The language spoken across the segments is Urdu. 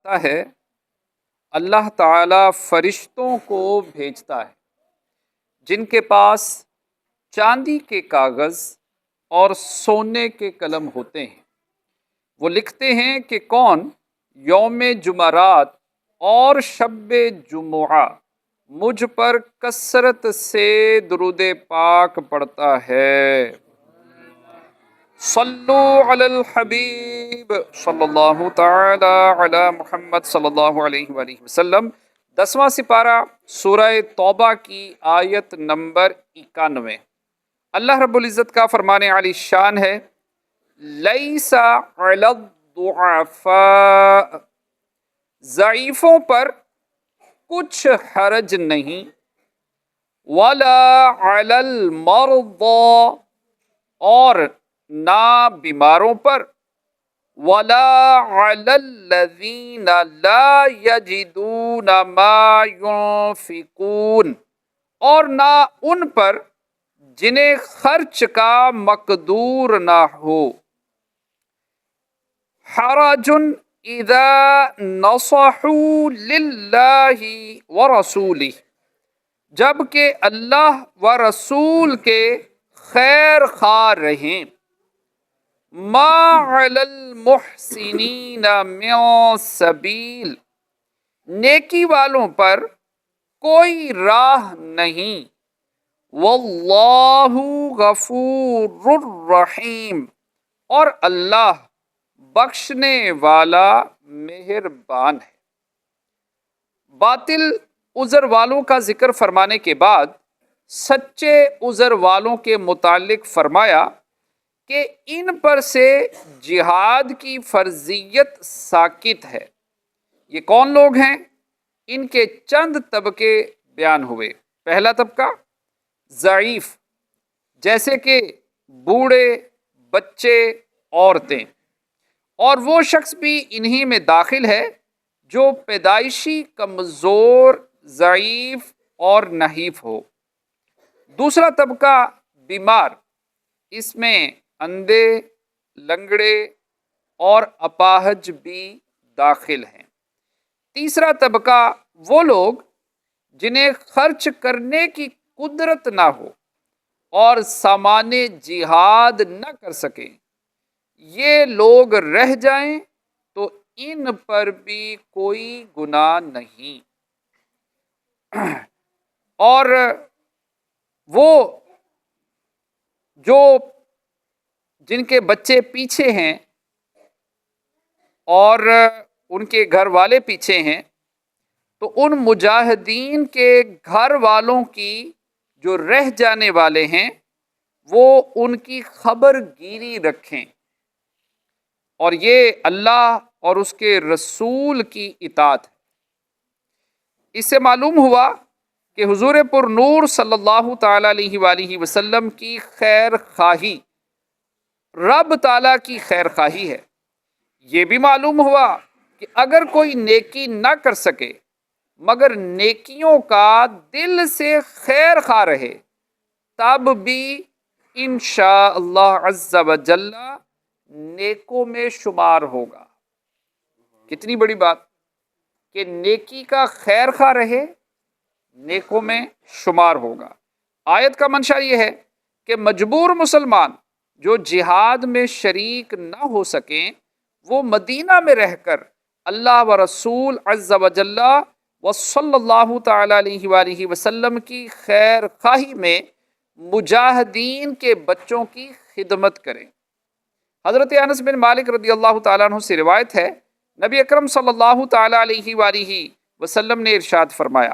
ہے اللہ تعالیٰ فرشتوں کو بھیجتا ہے جن کے پاس چاندی کے کاغذ اور سونے کے قلم ہوتے ہیں۔ وہ لکھتے ہیں کہ کون یوم جمعرات اور شب جمعہ مجھ پر کثرت سے درود پاک پڑھتا ہے۔ صلو علی الحبیب صلی اللہ تعالی علی محمد صلی اللہ علیہ وآلہ وسلم۔ 10واں سپارہ سورہ توبہ کی آیت نمبر 91۔ اللہ رب العزت کا فرمان علی شان ہے، لیس علی الضعفاء، ضعیفوں پر کچھ حرج نہیں، ولا علی المرضى، اور نہ بیماروں پر، ولا علی الذین لا یجدون ما ينفقون، اور نہ ان پر جنہیں خرچ کا مقدور نہ ہو، حرج اذا نصحوا للہ ورسولہ، جبکہ اللہ و رسول کے خیر خواہ رہیں، ما علی المحسنین من سبیل، نیکی والوں پر کوئی راہ نہیں، واللہ غفور الرحیم، اور اللہ بخشنے والا مہربان ہے۔ باطل عذر والوں کا ذکر فرمانے کے بعد سچے عذر والوں کے متعلق فرمایا کہ ان پر سے جہاد کی فرضیت ساقط ہے۔ یہ کون لوگ ہیں؟ ان کے چند طبقے بیان ہوئے۔ پہلا طبقہ ضعیف، جیسے کہ بوڑھے، بچے، عورتیں، اور وہ شخص بھی انہی میں داخل ہے جو پیدائشی کمزور، ضعیف اور نحیف ہو۔ دوسرا طبقہ بیمار، اس میں اندھے، لنگڑے اور اپاہج بھی داخل ہیں۔ تیسرا طبقہ وہ لوگ جنہیں خرچ کرنے کی قدرت نہ ہو اور سامان جہاد نہ کر سکیں، یہ لوگ رہ جائیں تو ان پر بھی کوئی گناہ نہیں۔ اور وہ جو جن کے بچے پیچھے ہیں اور ان کے گھر والے پیچھے ہیں، تو ان مجاہدین کے گھر والوں کی جو رہ جانے والے ہیں وہ ان کی خبر گیری رکھیں، اور یہ اللہ اور اس کے رسول کی اطاعت ہے۔ اس سے معلوم ہوا کہ حضور پر نور صلی اللہ تعالی علیہ وآلہ وسلم کی خیر خواہی رب تعالیٰ کی خیر خواہی ہے۔ یہ بھی معلوم ہوا کہ اگر کوئی نیکی نہ کر سکے مگر نیکیوں کا دل سے خیر خواہ رہے، تب بھی انشاء اللہ عز و جل نیکوں میں شمار ہوگا۔ کتنی بڑی بات کہ نیکی کا خیر خواہ رہے، نیکوں میں شمار ہوگا۔ آیت کا منشا یہ ہے کہ مجبور مسلمان جو جہاد میں شریک نہ ہو سکیں، وہ مدینہ میں رہ کر اللہ و رسول عز و جل و صلی اللہ تعالی علیہ وآلہ وسلم کی خیر خواہی میں مجاہدین کے بچوں کی خدمت کریں۔ حضرت انس بن مالک رضی اللہ تعالیٰ عنہ سے روایت ہے، نبی اکرم صلی اللہ تعالی علیہ وآلہ وسلم نے ارشاد فرمایا،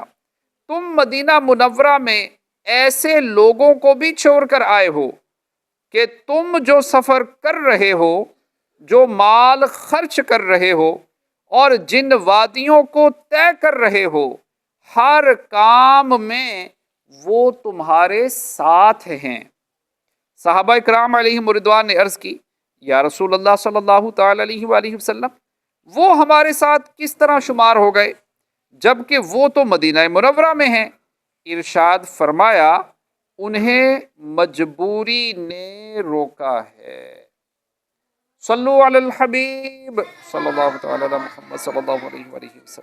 تم مدینہ منورہ میں ایسے لوگوں کو بھی چھوڑ کر آئے ہو کہ تم جو سفر کر رہے ہو، جو مال خرچ کر رہے ہو اور جن وادیوں کو طے کر رہے ہو، ہر کام میں وہ تمہارے ساتھ ہیں۔ صحابہ اکرام علیہم رضوان نے عرض کی، یا رسول اللہ صلی اللہ تعالی علیہ وآلہ وسلم، وہ ہمارے ساتھ کس طرح شمار ہو گئے جبکہ وہ تو مدینہ منورہ میں ہیں؟ ارشاد فرمایا، انہیں مجبوری نے روکا ہے۔ صلو علی الحبیب صلی اللہ تعالی علی محمد صلی اللہ علیہ وسلم.